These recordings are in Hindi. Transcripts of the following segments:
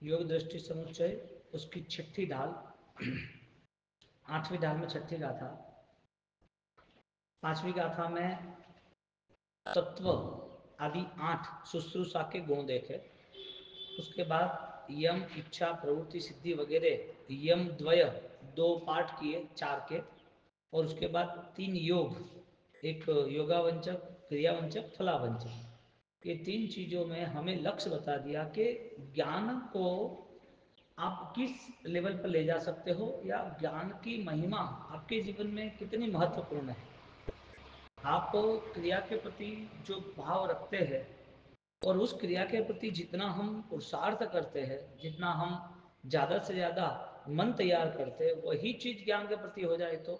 योग दृष्टि समुच्चय, उसकी छठी ढाल, आठवीं ढाल में छठी गाथा। पांचवी गाथा में तत्व आदि 8 शुश्रूषा के गुण देखे। उसके बाद यम, इच्छा, प्रवृत्ति, सिद्धि वगैरह यम द्वय 2 पाठ किए 4 के। और उसके बाद 3 योग, एक योगावंचक, क्रियावंचक, फलावंचक, ये 3 चीज़ों में हमें लक्ष्य बता दिया कि ज्ञान को आप किस लेवल पर ले जा सकते हो या ज्ञान की महिमा आपके जीवन में कितनी महत्वपूर्ण है। आप क्रिया के प्रति जो भाव रखते हैं और उस क्रिया के प्रति जितना हम पुरुषार्थ करते हैं, जितना हम ज़्यादा से ज़्यादा मन तैयार करते हैं, वही चीज़ ज्ञान के प्रति हो जाए तो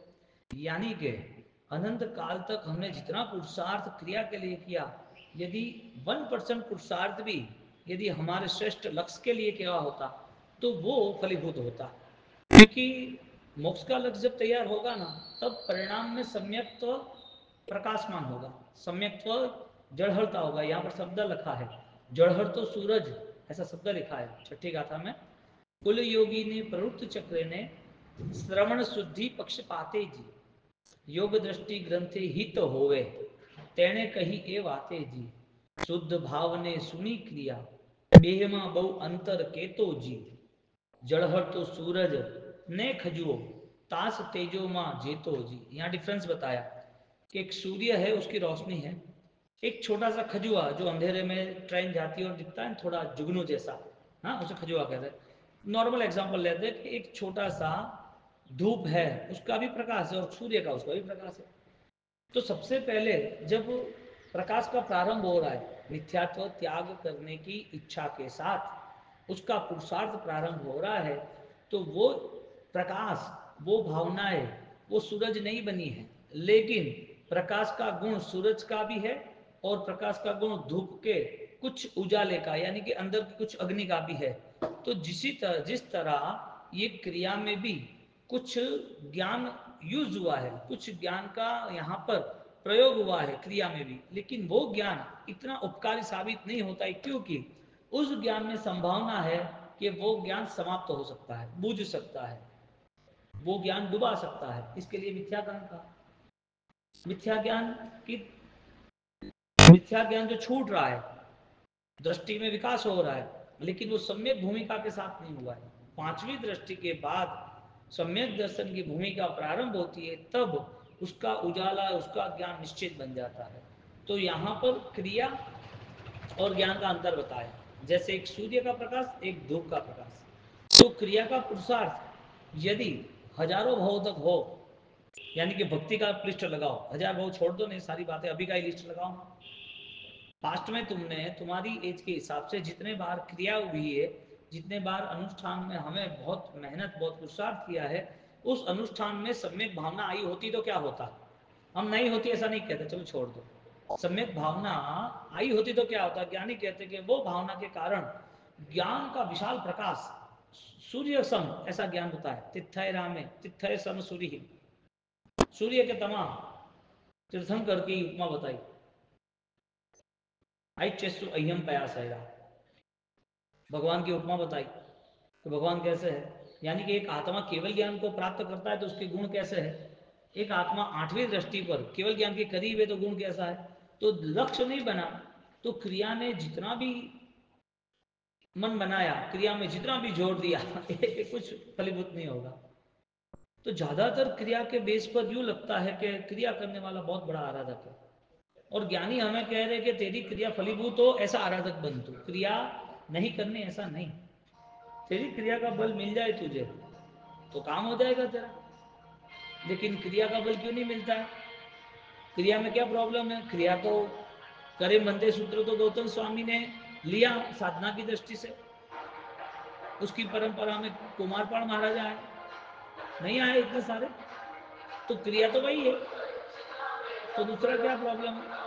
यानी कि अनंत काल तक हमने जितना पुरुषार्थ क्रिया के लिए किया, यदि 1% पुरुषार्थ भी यदि हमारे श्रेष्ठ लक्ष्य के लिए किया होता तो वो फलीभूत होता। क्योंकि मोक्ष का लक्ष्य जब तैयार होगा ना, तब परिणाम में सम्यक्त्व प्रकाशमान होगा, सम्यक्त्व जड़हरता होगा। यहाँ पर शब्द लिखा है जड़हर तो सूरज, ऐसा शब्द लिखा है छठी गाथा में। कुल योगी ने प्रवृत्त चक्र ने श्रवण शुद्धि पक्षपाते जी, योग दृष्टि ग्रंथे हित होवे, तेने कही ए वाते जी, शुद्ध भाव ने सुनी क्रिया, बेहमा बहु अंतर केतो जी, जड़हर तो सूरज ने खजुओ, तास तेजो माँ जेतो जी। यहाँ डिफरेंस बताया कि एक सूर्य है, उसकी रोशनी है, एक छोटा सा खजुआ जो अंधेरे में ट्रेन जाती है और दिखता है थोड़ा जुगनू जैसा, हाँ उसे खजुआ कहते हैं। नॉर्मल एग्जांपल लेते हैं कि एक छोटा सा धूप है, उसका भी प्रकाश है, और सूर्य का उसका भी प्रकाश है। तो सबसे पहले जब प्रकाश का प्रारंभ हो रहा है, मिथ्यात्व त्याग करने की इच्छा के साथ उसका पुरुषार्थ प्रारंभ हो रहा है, तो वो प्रकाश, वो भावनाएं, वो सूरज नहीं बनी है, लेकिन प्रकाश का गुण सूरज का भी है और प्रकाश का गुण धूप के कुछ उजाले का, यानी कि अंदर की कुछ अग्नि का भी है। तो जिस तरह ये क्रिया में भी कुछ ज्ञान यूज हुआ है, कुछ ज्ञान का यहाँ पर प्रयोग हुआ है क्रिया में भी, लेकिन वो ज्ञान इतना उपकारी साबित नहीं होता है, क्योंकि उस ज्ञान में संभावना है कि वो ज्ञान समाप्त हो सकता है, बुझ सकता है, वो ज्ञान डुबा सकता है। इसके लिए मिथ्या ज्ञान का, मिथ्या ज्ञान की, मिथ्या ज्ञान जो छूट रहा है, दृष्टि में विकास हो रहा है, लेकिन वो सम्यक भूमिका के साथ नहीं हुआ है। पांचवी दृष्टि के बाद सम्यक दर्शन की भूमिका प्रारंभ होती है, तब उसका उजाला, उसका ज्ञान निश्चित बन जाता है। तो यहाँ पर क्रिया और ज्ञान का अंतर बताया, जैसे एक सूर्य का प्रकाश, एक धूप का प्रकाश। तो क्रिया का पुरुषार्थ यदि हजारों भाव तक हो, यानी कि भक्ति का लिस्ट लगाओ, 1000 भाव छोड़ दो, नहीं सारी बातें अभी का ही लिस्ट लगाओ। पास्ट में तुमने तुम्हारी एज के हिसाब से जितने बार क्रिया हुई है, जितने बार अनुष्ठान में हमें बहुत मेहनत, बहुत पुरुषार्थ किया है, उस अनुष्ठान में सम्यक भावना आई होती तो क्या होता। हम नहीं होती ऐसा नहीं कहते, चलो छोड़ दो, सम्यक भावना आई होती तो क्या होता। ज्ञानी कहते कि वो भावना के कारण ज्ञान का विशाल प्रकाश, सूर्य सम, ऐसा ज्ञान होता है। तिथय रामे तिथय सम सूर्य, सूर्य के तमाम तीर्थंकर की उपमा बताई, आई चेस्तु अयम प्रयास है, भगवान की उपमा बताई। तो भगवान कैसे है, यानी कि एक आत्मा केवल ज्ञान को प्राप्त करता है तो उसके गुण कैसे है। एक आत्मा आठवीं दृष्टि पर केवल ज्ञान के करीब है तो गुण कैसा है। तो लक्ष्य नहीं बना तो क्रिया ने जितना भी मन बनाया, क्रिया में जितना भी जोर दिया कुछ फलीभूत नहीं होगा। तो ज्यादातर क्रिया के बेस पर यूं लगता है कि क्रिया करने वाला बहुत बड़ा आराधक है, और ज्ञानी हमें कह रहे कि तेरी क्रिया फलीभूत हो ऐसा आराधक बन तू, क्रिया नहीं करनी ऐसा नहीं। तेरी क्रिया का बल मिल जाए तुझे तो काम हो जाएगा तेरा, लेकिन क्रिया का बल क्यों नहीं मिलता है। क्रिया में क्या प्रॉब्लम है। क्रिया तो करे मंदे सूत्र तो गौतम स्वामी ने लिया साधना की दृष्टि से, उसकी परंपरा में कुमारपाल महाराजा आए, नहीं आए इतने सारे, तो क्रिया तो वही है, तो दूसरा क्या प्रॉब्लम है।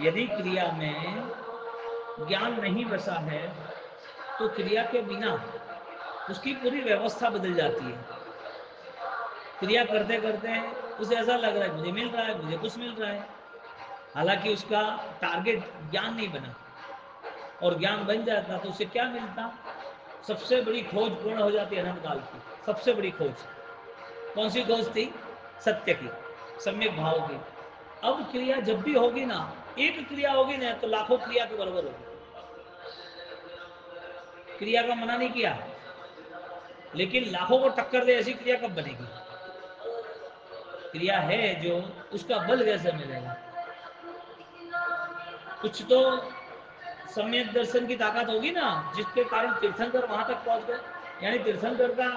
यदि क्रिया में ज्ञान नहीं बसा है तो क्रिया के बिना उसकी पूरी व्यवस्था बदल जाती है। क्रिया करते करते उसे ऐसा लग रहा है मुझे मिल रहा है, मुझे कुछ मिल रहा है, हालांकि उसका टारगेट ज्ञान नहीं बना। और ज्ञान बन जाता तो उसे क्या मिलता? सबसे बड़ी खोज पूर्ण हो जाती अनंत काल की। सबसे बड़ी खोज कौन सी खोज थी? सत्य की, सम्यक भाव की। अब क्रिया जब भी होगी ना, एक क्रिया होगी ना तो लाखों क्रिया के बराबर होगी। क्रिया का मना नहीं किया, लेकिन लाखों को टक्कर दे ऐसी क्रिया कब बनेगी? क्रिया है जो, उसका बल कैसे मिलेगा? कुछ तो सम्यक दर्शन की ताकत होगी ना, जिसके कारण तीर्थंकर वहां तक पहुंच गए। यानी तीर्थंकर का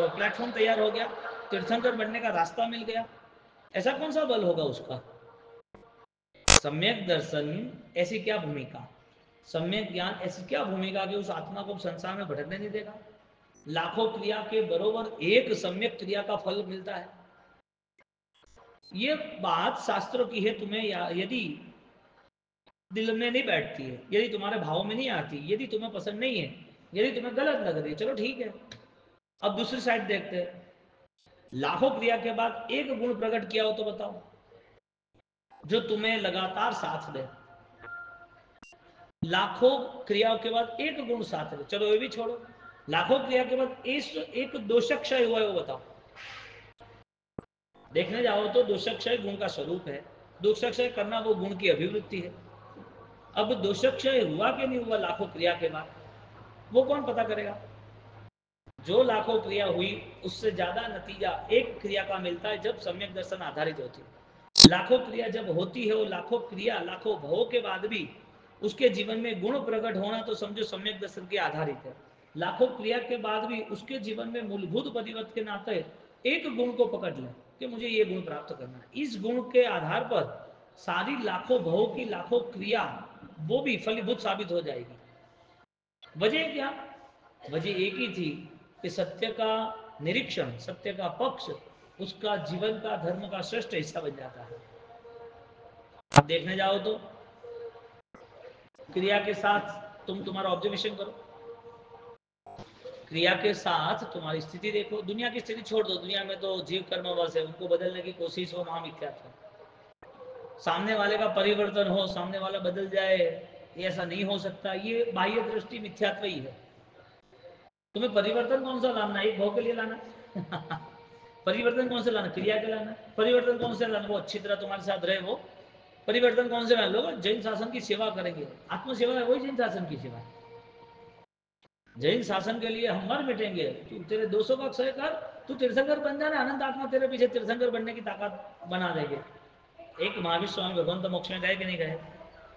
प्लेटफॉर्म तैयार हो गया, तीर्थंकर बनने का रास्ता मिल गया। ऐसा कौन सा बल होगा उसका? सम्यक दर्शन ऐसी क्या भूमिका, सम्यक ज्ञान ऐसी क्या भूमिका कि उस आत्मा को संसार में भटकने नहीं देगा? लाखों क्रिया के बरोबर एक सम्यक क्रिया का फल मिलता है। ये बात शास्त्रों की है। तुम्हें यदि दिल में नहीं बैठती है, यदि तुम्हारे भाव में नहीं आती, यदि तुम्हें पसंद नहीं है, यदि तुम्हें गलत लग रही है, चलो ठीक है। अब दूसरी साइड देखते हैं। लाखों क्रिया के बाद एक गुण प्रकट किया हो तो बताओ, जो तुम्हें लगातार साथ दे। लाखों क्रियाओं के बाद एक गुण साथ दे, चलो ये भी छोड़ो। लाखों क्रिया के बाद एक दोषक्षय हुआ है, वो बताओ। देखने जाओ तो दोषक्षय गुण का स्वरूप है। दोषक्षय करना वो गुण की अभिवृत्ति है। अब दोषक्षय हुआ कि नहीं हुआ लाखों क्रिया के बाद, वो कौन पता करेगा? जो लाखों क्रिया हुई उससे ज्यादा नतीजा एक क्रिया का मिलता है जब सम्यक दर्शन आधारित होती है। लाखों क्रिया जब होती है, वो लाखों क्रिया लाखों भवों के बाद भी उसके जीवन में गुण प्रकट होना तो समझो सम्यक दर्शन के आधारित है। लाखों क्रिया के बाद भी उसके जीवन में मूलभूत परिवर्तन के नाते एक गुण को पकड़ ले कि मुझे ये गुण प्राप्त करना है, इस गुण के आधार पर सारी लाखों भवों की लाखों क्रिया वो भी फलीभूत साबित हो जाएगी। वजह क्या? वजह एक ही थी कि सत्य का निरीक्षण, सत्य का पक्ष उसका जीवन का धर्म का श्रेष्ठ हिस्सा बन जाता है। अब देखने जाओ तो क्रिया के साथ तुम्हारा ऑब्जर्वेशन करो, क्रिया के साथ तुम्हारी स्थिति देखो। दुनिया की स्थिति छोड़ दो, दुनिया में तो जीव कर्म बस है, उनको बदलने की कोशिश हो महामिथ्यात्व। सामने वाले का परिवर्तन हो, सामने वाला बदल जाए, ऐसा नहीं हो सकता, ये बाह्य दृष्टि मिथ्यात्व ही है। तुम्हें परिवर्तन कौन सा लाना है? एक भाव के लिए लाना परिवर्तन कौन से लाना? क्रिया के लाना। परिवर्तन कौन से लाना? वो अच्छी तरह तुम्हारे साथ रहे। वो परिवर्तन कौन से लाना? लोग जैन शासन की सेवा करेंगे, आत्म सेवा है, वही जैन शासन की सेवा। जैन शासन के लिए हम मर मिटेंगे, तू तेरे दोषों का क्षय कर, तू तीर्थंकर बन जाना, अनंत आत्मा तेरे पीछे तीर्थंकर बनने की ताकत बना देंगे। एक महावीर स्वामी भगवंत मोक्ष में गए कि नहीं गए?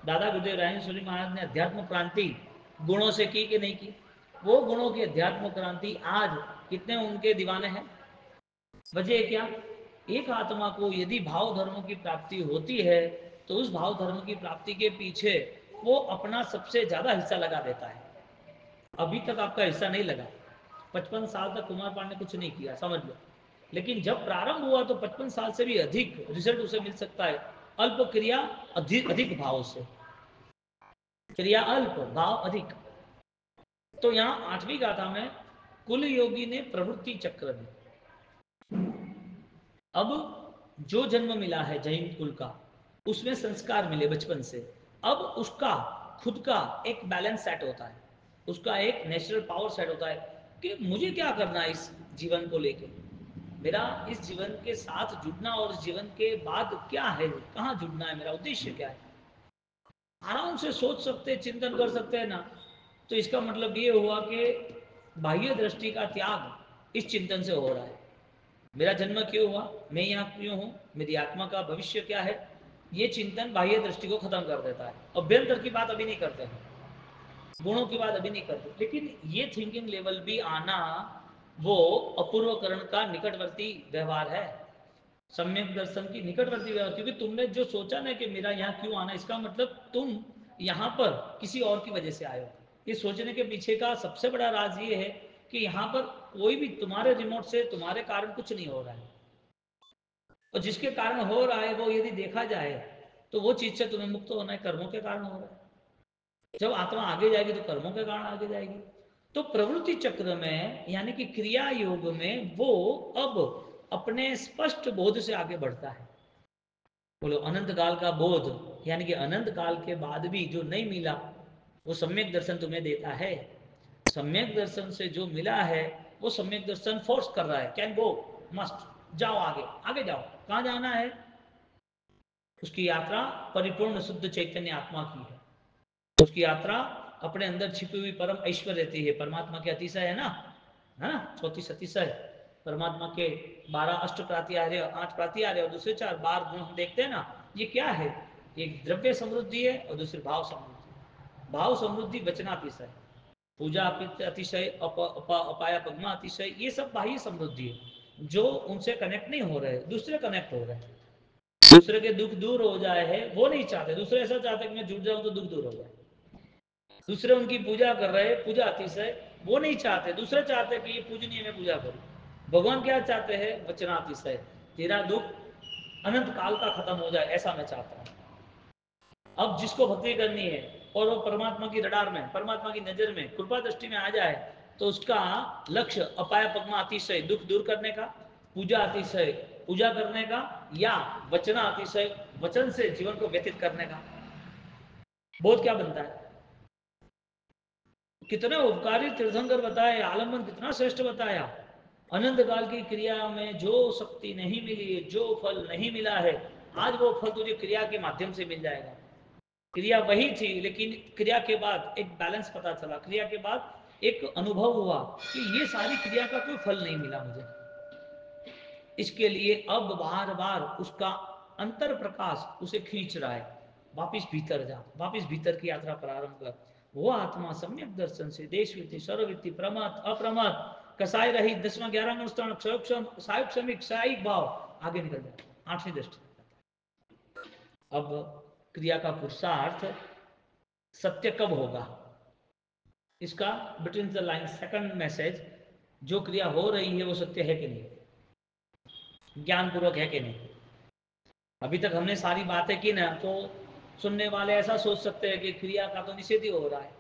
दादा गुरुदेव राजेंद्र महाराज ने अध्यात्म क्रांति गुणों से की कि नहीं की? वो गुणों की अध्यात्म क्रांति आज कितने उनके दीवाने हैं? वजह क्या? एक आत्मा को यदि भाव धर्मों की प्राप्ति होती है तो उस भाव धर्म की प्राप्ति के पीछे वो अपना सबसे ज्यादा हिस्सा लगा देता है। अभी तक आपका हिस्सा नहीं लगा, 55 साल तक कुमार पांडे कुछ नहीं किया, समझ लो। लेकिन जब प्रारंभ हुआ तो 55 साल से भी अधिक रिजल्ट उसे मिल सकता है। अल्प क्रिया अधिक अधिक भाव से, क्रिया अल्प भाव अधिक। तो यहाँ 8वीं गाथा में कुल योगी ने प्रवृत्ति चक्र में, अब जो जन्म मिला है जैन कुल का, उसमें संस्कार मिले बचपन से, अब उसका खुद का एक बैलेंस सेट होता है, उसका एक नेचुरल पावर सेट होता है कि मुझे क्या करना है इस जीवन को लेके, मेरा इस जीवन के साथ जुड़ना और इस जीवन के बाद क्या है, कहाँ जुड़ना है, मेरा उद्देश्य क्या है। आराम से सोच सकते, चिंतन कर सकते हैं ना। तो इसका मतलब ये हुआ कि बाह्य दृष्टि का त्याग इस चिंतन से हो रहा है। मेरा जन्म क्यों हुआ, मैं यहाँ क्यों हूँ, मेरी आत्मा का भविष्य क्या है, ये चिंतन बाह्य दृष्टि को खत्म कर देता है। अभ्यंतर की बात अभी नहीं करते हैं, गुणों की बात अभी नहीं करते, लेकिन ये थिंकिंग लेवल भी आना वो अपूर्वकरण का निकटवर्ती व्यवहार है, सम्यक दर्शन की निकटवर्ती व्यवहार। क्योंकि तुमने जो सोचा ना कि मेरा यहाँ क्यों आना, इसका मतलब तुम यहाँ पर किसी और की वजह से आए हो। ये सोचने के पीछे का सबसे बड़ा राज ये है कि यहाँ पर कोई भी तुम्हारे रिमोट से तुम्हारे कारण कुछ नहीं हो रहा है, और जिसके कारण हो रहा है वो यदि देखा जाए तो वो चीज से तुम्हें मुक्त होना है, कर्मों के कारण हो रहा है। जब आत्मा आगे जाएगी तो कर्मों के कारण आगे जाएगी। तो प्रवृत्ति चक्र में यानी कि क्रिया योग में वो अब अपने स्पष्ट बोध से आगे बढ़ता है। बोलो अनंत काल का बोध, यानी कि अनंत काल के बाद भी जो नहीं मिला वो सम्यक दर्शन तुम्हें देता है। सम्यक दर्शन से जो मिला है वो सम्यक दर्शन फोर्स कर रहा है, कैन गो, मस्ट, जाओ आगे, आगे जाओ। कहाँ जाना है? उसकी यात्रा परिपूर्ण शुद्ध चैतन्य आत्मा की है। उसकी यात्रा अपने अंदर छिपी हुई परम ऐश्वर्य रहती है, परमात्मा के अतिशय है ना, 34 अतिशय परमात्मा के, 12 अष्ट प्रात्यार्य, 8 प्रात्यार्य और दूसरे 4 बार गुण हम देखते हैं ना, ये क्या है? एक द्रव्य समृद्धि है और दूसरी भाव समृद्धि। भाव समृद्धि वचनातिशय, पूजा अतिशय, अपाया पगमा अतिशय, ये सब बाह्य समृद्धि है जो उनसे कनेक्ट नहीं हो रहे, दूसरे कनेक्ट हो रहे हैं। दूसरे के दुख दूर हो जाए है वो नहीं चाहते, दूसरे ऐसा चाहते कि मैं जुड़ जाऊं तो दुख दूर हो जाए। दूसरे उनकी पूजा कर रहे, पूजा अतिशय, वो नहीं चाहते, दूसरे चाहते कि ये पूजनीय मैं पूजा करूं। भगवान क्या चाहते हैं? वचनातिशय, तेरा दुख अनंत काल का खत्म हो जाए ऐसा मैं चाहता हूं। अब जिसको भक्ति करनी है और वो परमात्मा की रडार में, परमात्मा की नजर में, कृपा दृष्टि में आ जाए तो उसका लक्ष्य अपाय पगमा अतिशय, दुख दूर करने का, पूजा अतिशय, पूजा करने का, या वचना अतिशय, वचन से जीवन को व्यतीत करने का। बोध क्या बनता है? कितना उपकारी तीर्थंकर बताया, आलम्बन कितना श्रेष्ठ बताया। अनंत काल की क्रिया में जो शक्ति नहीं मिली, जो फल नहीं मिला है, आज वो फल तुझे क्रिया के माध्यम से मिल जाएगा। क्रिया वही थी लेकिन क्रिया के बाद एक बैलेंस पता चला, क्रिया के बाद एक अनुभव हुआ कि ये सारी क्रिया का कोई फल नहीं मिला मुझे। इसके लिए अब बार बार उसका अंतर प्रकाश उसे खींच रहा है, वापिस भीतर जा, वापिस भीतर की यात्रा प्रारंभ कर। वो आत्मा सम्यक दर्शन से देश वित्ती सर्ववित्ती प्रमत अप्रमत कसाई रही 10वां 11वां अनुष्ठान सायुग श्रमिक साइक भाव आगे निकल जाता है, 8वीं दृष्टि। अब क्रिया का पुरुषार्थ सत्य कब होगा, इसका between the line second message, जो क्रिया हो रही है वो सत्य है कि नहीं, ज्ञानपूर्वक है कि नहीं। अभी तक हमने सारी बातें की ना, तो सुनने वाले ऐसा सोच सकते हैं कि क्रिया का तो निषेध ही हो रहा है।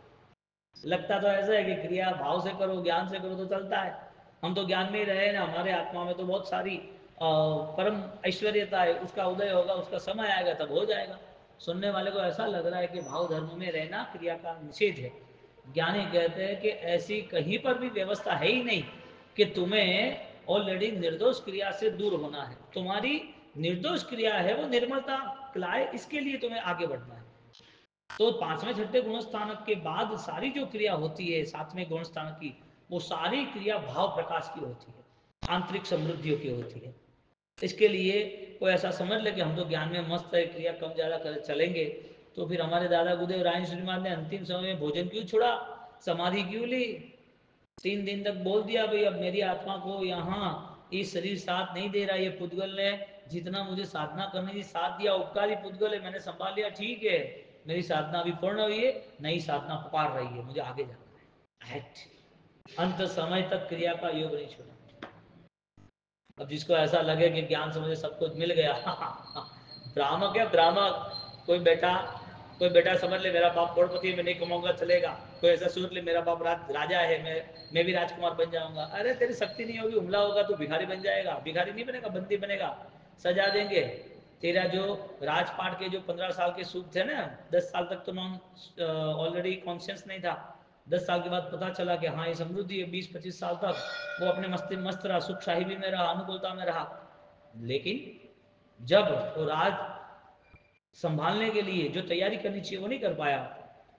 लगता तो ऐसा है कि क्रिया भाव से करो, ज्ञान से करो तो चलता है। हम तो ज्ञान में ही रहे ना, हमारे आत्मा में तो बहुत सारी परम ऐश्वर्यता है, उसका उदय होगा, उसका समय आएगा तब हो जाएगा। सुनने वाले को ऐसा लग रहा है कि भाव धर्म में रहना क्रिया का निषेध है। ज्ञानी कहते हैं कि ऐसी कहीं पर भी व्यवस्था है ही नहीं कि तुम्हें ऑलरेडी निर्दोष क्रिया से दूर होना है। तुम्हारी निर्दोष क्रिया है वो निर्मलता लाए, इसके लिए तुम्हें आगे बढ़ना है। तो 5वें 6ठे गुणस्थानक के बाद सारी जो क्रिया होती है 7वें गुणस्थानक की, वो सारी क्रिया भाव प्रकाश की होती है, आंतरिक समृद्धियों की होती है। इसके लिए कोई ऐसा समझ ले कि हम तो ज्ञान में मस्त है, क्रिया कम ज़्यादा कर चलेंगे, तो फिर हमारे दादा गुरुदेव राय श्रीमान ने अंतिम समय में भोजन क्यों छोड़ा, समाधि क्यों ली, 3 दिन तक बोल दिया भाई अब मेरी आत्मा को यहाँ ये शरीर साथ नहीं दे रहा, ये पुद्गल ने जितना मुझे साधना करने की साथ दिया, उपकारी पुद्गल है, मैंने संभाल लिया, ठीक है, मेरी साधना अभी पूर्ण हुई है, नई साधना पुकार रही है, मुझे आगे जाना है। अंत समय तक क्रिया का योग नहीं छोड़ा। अब जिसको ऐसा लगे कि ज्ञान से मुझे सब कुछ मिल गया भ्रामक है भ्रामक। कोई बेटा समझ ले मेरा बाप करोड़पति है, मैं नहीं कमाऊंगा चलेगा। कोई ऐसा सोच ले मेरा बाप राजा है, मैं भी राजकुमार बन जाऊंगा। अरे तेरी शक्ति नहीं होगी, हमला होगा तो भिखारी बन जाएगा, भिखारी नहीं बनेगा, बंदी बनेगा, सजा देंगे। तेरा जो राजपाट के जो 15 साल के सुख थे ना, 10 साल तक तो नॉन ऑलरेडी कॉन्शियस नहीं था, 10 साल के बाद पता चला कि हाँ ये समृद्धि है, 20-25 साल तक वो अपने मस्ती मस्त रहा, सुख साहिबी में रहा, अनुकूलता में रहा। लेकिन जब वो राज संभालने के लिए जो तैयारी करनी चाहिए वो नहीं कर पाया,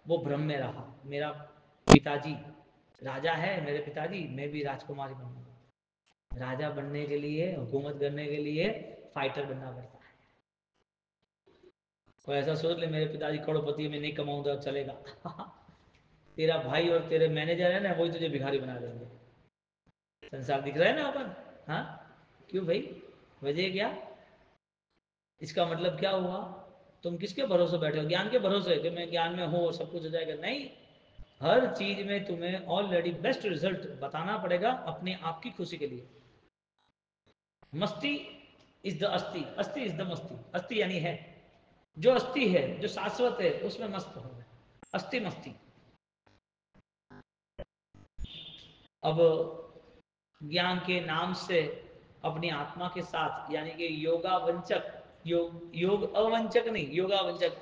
वो भ्रम में रहा, मेरा पिताजी राजा है, मेरे पिताजी, मैं भी राजकुमारी बनूंगा। राजा बनने के लिए, हुकूमत करने के लिए फाइटर बनना पड़ता है। कोई ऐसा सोच ले मेरे पिताजी करोड़पति में नहीं कमाऊंगा चलेगा तेरा भाई और तेरे मैनेजर है ना, वही तुझे भिखारी बना देंगे। संसार दिख रहा है ना अपन, हाँ क्यों भाई, वजह क्या? इसका मतलब क्या हुआ? तुम किसके भरोसे बैठे हो? ज्ञान के भरोसे कि मैं ज्ञान में हूँ और सब कुछ हो जाएगा? नहीं, हर चीज में तुम्हें ऑलरेडी बेस्ट रिजल्ट बताना पड़ेगा अपने आप की खुशी के लिए। मस्ती इज द अस्थि, अस्थि इज द मस्ती। अस्थि यानी है, जो अस्थि है, जो शाश्वत है, उसमें मस्त हो, अस्थि मस्ती। अब ज्ञान के नाम से अपनी आत्मा के साथ, यानी कि योगा वंचक योग अवंचक नहीं, योगावंचक।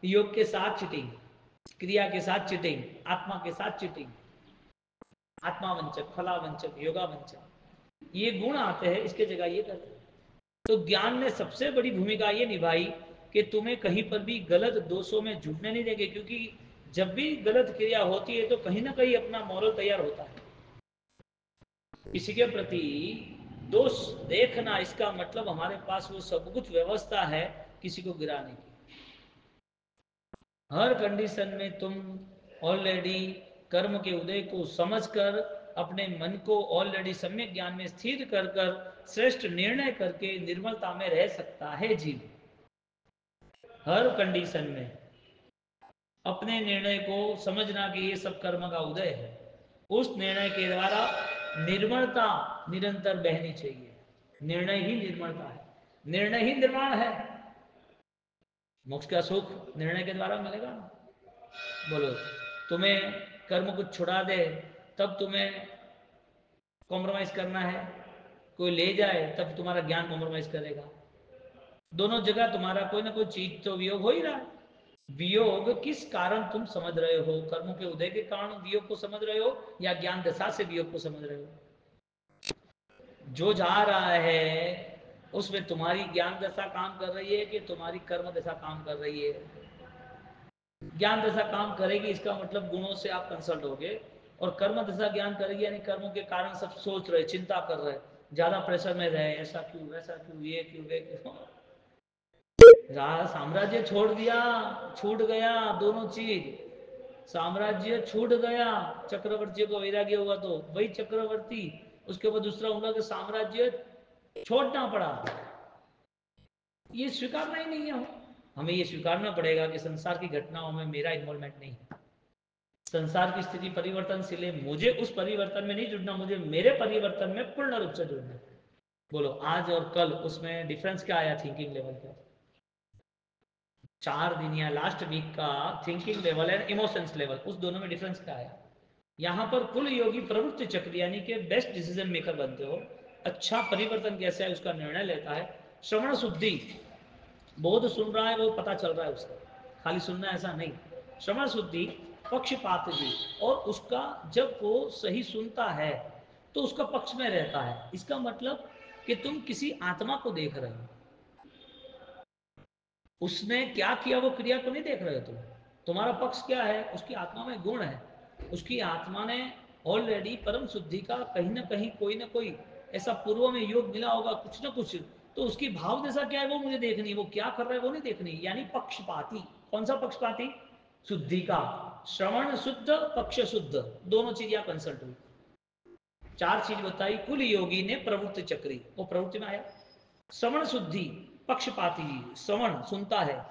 योग के साथ चिटिंग, क्रिया के साथ चिटिंग, आत्मा के साथ चिटिंग, आत्मावंचक, फलावंचक, योगावंचक, ये गुण आते हैं, इसके जगह ये करते हैं। तो ज्ञान ने सबसे बड़ी भूमिका ये निभाई कि तुम्हें कहीं पर भी गलत दोषों में झुकने नहीं देंगे, क्योंकि जब भी गलत क्रिया होती है तो कहीं ना कहीं अपना मॉरल तैयार होता है। किसी के प्रति दोष देखना, इसका मतलब हमारे पास वो सब कुछ व्यवस्था है किसी को गिराने की। हर कंडीशन में तुम ऑलरेडी कर्म के उदय को समझकर अपने मन को ऑलरेडी सम्यक ज्ञान में स्थिर कर कर श्रेष्ठ निर्णय करके निर्मलता में रह सकता है जीव। हर कंडीशन में अपने निर्णय को समझना कि ये सब कर्म का उदय है, उस निर्णय के द्वारा निर्मलता निरंतर बहनी चाहिए। निर्णय ही निर्मलता है, निर्णय ही निर्माण है। मोक्ष का सुख निर्णय के द्वारा मिलेगा ना। बोलो, तुम्हें कर्म कुछ छुड़ा दे तब तुम्हें कॉम्प्रोमाइज करना है, कोई ले जाए तब तुम्हारा ज्ञान कॉम्प्रोमाइज करेगा। दोनों जगह तुम्हारा कोई ना कोई चीज तो वियोग हो ही रहा है। वियोग किस कारण तुम समझ रहे हो? कर्मों के उदय के कारण वियोग को समझ रहे हो या ज्ञान दशा से वियोग को समझ रहे हो? जो जा रहा है उसमें तुम्हारी ज्ञान दशा काम कर रही है कि तुम्हारी कर्म दशा काम कर रही है? ज्ञान दशा काम करेगी, इसका मतलब गुणों से आप कंसल्ट होगे, और कर्म दशा ज्ञान करेगी यानी कर्मों के कारण सब सोच रहे, चिंता कर रहे, ज्यादा प्रेशर में रहे, ऐसा क्यों, वैसा क्यों, ये क्यों, वे क्यों। साम्राज्य छोड़ दिया, छूट गया दोनों चीज। साम्राज्य छूट गया, चक्रवर्ती को वैराग्य हुआ तो वही चक्रवर्ती, उसके बाद दूसरा होगा कि साम्राज्य छोड़ना पड़ा। ये स्वीकारना ही नहीं है। हमें ये स्वीकारना पड़ेगा कि संसार की घटनाओं में मेरा इन्वॉल्वमेंट नहीं है। संसार की स्थिति परिवर्तनशील है, मुझे उस परिवर्तन में नहीं जुड़ना, मुझे मेरे परिवर्तन में पूर्ण रूप से जुड़ना। बोलो, आज और कल उसमें डिफरेंस क्या आया थिंकिंग लेवल का? 4 दिन या लास्ट वीक का thinking level and emotions level, उस दोनों में डिफरेंस क्या आया? यहाँ पर कुल योगी प्रवृत्ति चक्र यानी कि बेस्ट डिसीजन मेकर बनते हो, अच्छा परिवर्तन कैसे है उसका निर्णय लेता है। श्रवण शुद्धि, बोध सुन रहा है वो पता चल रहा है उसका, खाली सुनना ऐसा नहीं। श्रवण शुद्धि, पक्षपात भी, और उसका जब वो सही सुनता है तो उसका पक्ष में रहता है। इसका मतलब कि तुम किसी आत्मा को देख रहे हो, उसने क्या किया वो क्रिया को नहीं देख रहे हो तुम। तुम्हारा पक्ष क्या है? उसकी आत्मा में गुण है, उसकी आत्मा ने ऑलरेडी परम शुद्धि का कहीं ना कहीं कोई ना कोई ऐसा पूर्व में योग मिला होगा, कुछ ना कुछ, तो उसकी भाव दशा क्या है वो मुझे देखनी, वो क्या कर रहा है वो नहीं देखनी, यानी पक्षपाती। कौन सा पक्षपाती? शुद्धि का। श्रवण शुद्ध, पक्ष शुद्ध, दोनों चीज यहां कंसल्ट हुई। 4 चीज बताई कुल योगी ने प्रवृत्ति चक्री, वो प्रवृत्ति में आया। श्रवण शुद्धि, पक्षपाती, श्रवण सुनता है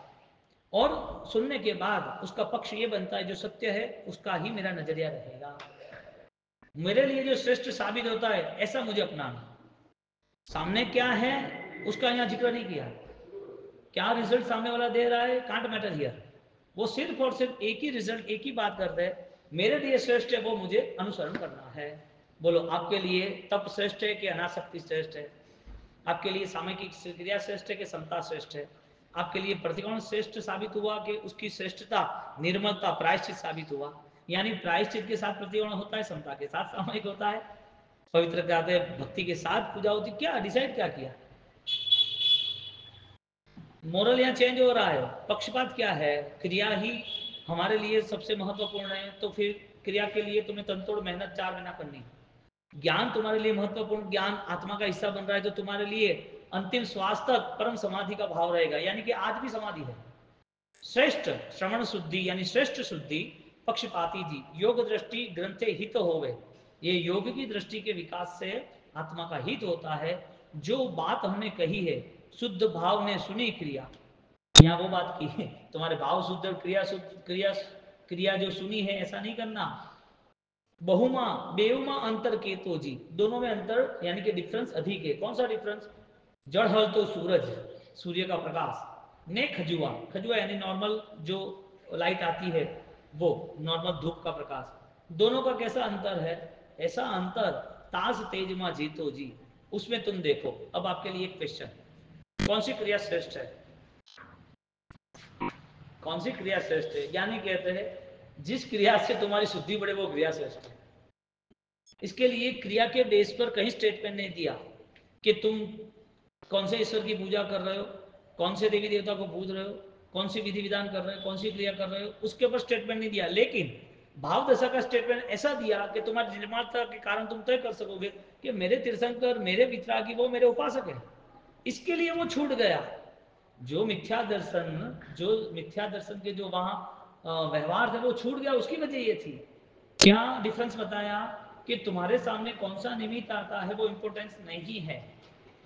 और सुनने के बाद उसका पक्ष ये बनता है जो सत्य है उसका ही मेरा नजरिया रहेगा, मेरे लिए जो श्रेष्ठ साबित होता है ऐसा मुझे अपनाना। सामने क्या है उसका यहाँ जिक्र नहीं किया, क्या रिजल्ट सामने वाला दे रहा है कांट मैटर हियर, वो सिर्फ और सिर्फ एक ही रिजल्ट, एक ही बात करते हैं, मेरे लिए श्रेष्ठ है वो मुझे अनुसरण करना है। बोलो, आपके लिए तप श्रेष्ठ है कि अनासक्ति श्रेष्ठ है? आपके लिए सामयिक क्रिया श्रेष्ठ है कि समता श्रेष्ठ है? आपके लिए प्रतिकोण श्रेष्ठ साबित हुआ कि उसकी श्रेष्ठता निर्मलता प्रायश्चित साबित हुआ? यानी प्रायश्चित के साथ प्रतिकोण होता है, समता के साथ सामयिक होता है, पवित्र करते भक्ति के साथ पूजा होती। क्या डिसाइड क्या किया? मोरल यहाँ चेंज हो रहा है। पक्षपात क्या है? क्रिया ही हमारे लिए सबसे महत्वपूर्ण है, तो फिर क्रिया के लिए तुम्हें तनतोड़ मेहनत 4 महीना करनी है। ज्ञान तुम्हारे लिए महत्वपूर्ण, ज्ञान आत्मा का हिस्सा बन रहा है, तो तुम्हारे लिए अंतिम श्वास तक परम समाधि का भाव रहेगा, यानी कि आज भी समाधि है। श्रेष्ठ श्रवण शुद्धि यानी श्रेष्ठ शुद्धि, पक्षपाती जी, योग दृष्टि ग्रंथे हित होवे, ये योग की दृष्टि के विकास से आत्मा का हित होता है। जो बात हमने कही है शुद्ध भाव ने सुनी क्रिया, यहाँ वो बात की है, तुम्हारे भाव शुद्ध और क्रिया शुद्ध, क्रिया क्रिया जो सुनी है ऐसा नहीं करना। बहुमा बेउमा अंतर के तो जी, दोनों में अंतर यानी कि डिफरेंस अधिक है। कौन सा डिफरेंस? जड़ हल तो सूरज, सूर्य का प्रकाश, ने खजुआ, खजुआ यानी नॉर्मल जो लाइट आती है वो नॉर्मल धूप का प्रकाश, दोनों का कैसा अंतर है? ऐसा अंतर ताज तेज मा जीतो जी, उसमें तुम देखो। अब आपके लिए एक क्वेश्चन, कौन सी क्रिया श्रेष्ठ है? कौन सी क्रिया श्रेष्ठ है? यानी कहते हैं जिस क्रिया से तुम्हारी शुद्धि बढ़े वो क्रिया श्रेष्ठ है। इसके लिए क्रिया के बेस पर कहीं स्टेटमेंट नहीं दिया कि तुम कौन से ईश्वर की पूजा कर रहे हो, कौन से देवी देवता को पूज रहे हो, कौन सी विधि विधान कर रहे हो, कौन सी क्रिया कर रहे हो, उसके ऊपर स्टेटमेंट नहीं दिया। लेकिन भाव दशा का स्टेटमेंट ऐसा दिया कि तुम्हारी निर्माता के कारण तुम तय कर सकोगे कि मेरे तीर्थंकर, मेरे वितरागी, वो मेरे उपासक है। इसके लिए वो छूट गया। जो मिथ्या दर्शन के जो वहां व्यवहार थे वो छूट गया। उसकी वजह ये थी, क्या डिफरेंस बताया कि तुम्हारे सामने कौन सा निमित्त आता है वो इंपॉर्टेंस नहीं है,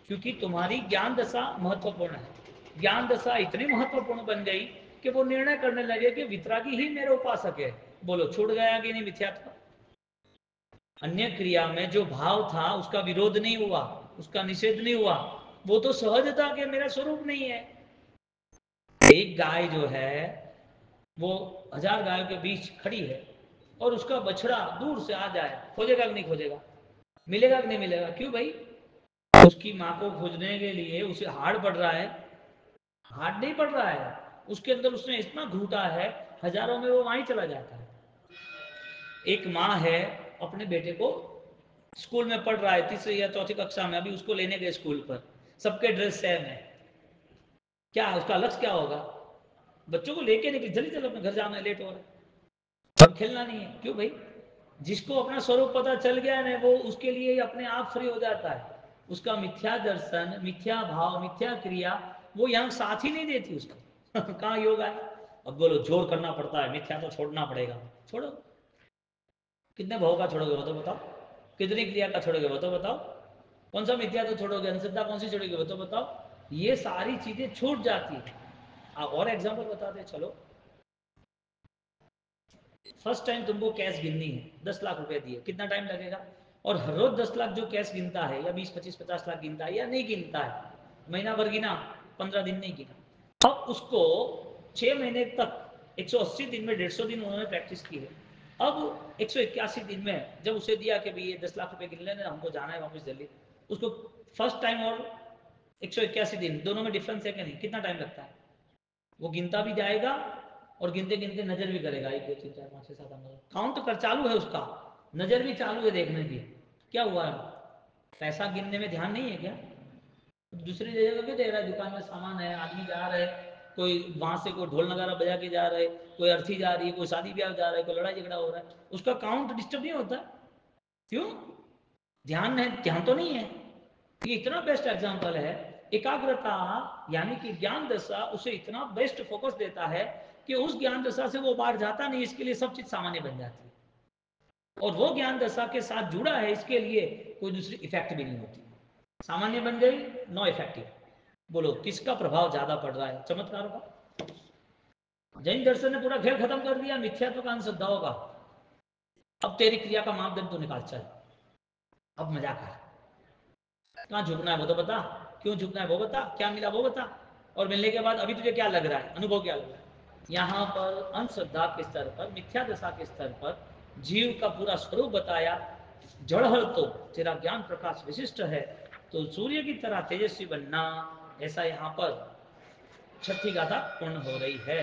क्योंकि तुम्हारी ज्ञान दशा महत्वपूर्ण है। ज्ञान दशा इतनी महत्वपूर्ण बन गई कि वो निर्णय करने लगे कि वितरागी ही मेरे उपासक है। बोलो छूट गया कि नहीं मिथ्यात्व? अन्य क्रिया में जो भाव था उसका विरोध नहीं हुआ, उसका निषेध नहीं हुआ, वो तो सहज था कि मेरा स्वरूप नहीं है। एक गाय जो है वो 1000 गायों के बीच खड़ी है और उसका बछड़ा दूर से आ जाए, खोजेगा कि नहीं खोजेगा? मिलेगा कि नहीं मिलेगा? क्यों भाई? उसकी माँ को खोजने के लिए उसे हार्ड पड़ रहा है? हार्ड नहीं पड़ रहा है, उसके अंदर उसने इतना घूटा है, हजारों में वो वहीं चला जाता है। एक माँ है, अपने बेटे को स्कूल में पढ़ रहा है, तीसरी या चौथी कक्षा में, अभी उसको लेने गए स्कूल पर, सबके ड्रेस सेम है। क्या उसका लक्ष्य क्या होगा? बच्चों को लेके निकले, जल्दी चलो अपने घर जाना है, लेट हो रहा है, अब खेलना नहीं है। क्यों भाई? जिसको अपना स्वरूप पता चल गया ना, वो उसके लिए अपने आप फ्री हो जाता है। उसका मिथ्या दर्शन, मिथ्या भाव, मिथ्या क्रिया वो यहाँ साथ ही नहीं देती उसका। कहाँ योग है? अब बोलो जोर करना पड़ता है, मिथ्या तो छोड़ना पड़ेगा। छोड़ो, कितने भाव का छोड़ोगे वो तो बताओ, कितनी क्रिया का छोड़ोगे वो तो बताओ, कौन सा मिथ्या तो छोड़ोगे, अंधश्रद्धा कौन सी छोड़ोगे वो तो बताओ। ये सारी चीजें छूट जाती है। और एग्जाम्पल बताते चलो। फर्स्ट टाइम तुमको कैश गिननी है, 10 लाख रुपए दिए, कितना टाइम लगेगा? और हर रोज 10 लाख जो कैश गिनता है, या 20, 25, 50 लाख गिनता है या नहीं गिनता है, महीना भर गिना, 15 दिन नहीं गिना, अब उसको 6 महीने तक, 180 दिन में 150 दिन उन्होंने प्रैक्टिस की है। अब 181 दिन में जब उसे दिया कि भाई ये 10 लाख रुपए गिन लेना, हमको जाना है वापस जल्दी, उसको फर्स्ट टाइम और 181 दिन दोनों में डिफरेंस है कि नहीं? कितना टाइम लगता है? वो गिनता भी जाएगा और गिनते गिनते नजर भी करेगा, 1 2 3 4 5 6 7 8 काउंट कर चालू है उसका, नजर भी चालू है देखने की। क्या हुआ? पैसा गिनने में ध्यान नहीं है क्या? दूसरी जगह क्यों दे रहा है? दुकान में सामान है, आदमी जा रहे, कोई वहां से कोई ढोल नगारा बजा के जा रहे, कोई अर्थी जा रही है, कोई शादी ब्याह जा रहा है, कोई लड़ाई झगड़ा हो रहा है, उसका काउंट डिस्टर्ब नहीं होता? क्यों? ध्यान है, ध्यान तो नहीं है। ये इतना बेस्ट एग्जांपल है। एकाग्रता यानी कि ज्ञान दशा उसे इतना बेस्ट फोकस देता है कि उस ज्ञान दशा से वो बाहर जाता नहीं, इसके लिए सब चीज सामान्य बन जाती है। और वो ज्ञान दशा के साथ जुड़ा है, इसके लिए कोई दूसरी इफेक्ट भी नहीं होती। सामान्य बन गई, नो इफेक्टिव। बोलो किसका प्रभाव ज्यादा पड़ रहा है? चमत्कारों का। जैन दर्शन ने पूरा खेल खत्म कर दिया, मिथ्यात्व का, अंधश्रद्धाओं का। अब तेरी क्रिया का मापदंड तो निकाल, चल अब मजा कर। कहाँ झुकना है वो तो बता, क्यों झुकना है वो बता, क्या मिला वो बता, और मिलने के बाद अभी तुझे क्या लग रहा है, अनुभव क्या लग रहा है? यहाँ पर अंधश्रद्धा के स्तर पर, मिथ्या दशा के स्तर पर जीव का पूरा स्वरूप बताया। जड़हल तो तेरा ज्ञान प्रकाश विशिष्ट है, तो सूर्य की तरह तेजस्वी बनना, ऐसा यहाँ पर छठी गाथा पूर्ण हो रही है।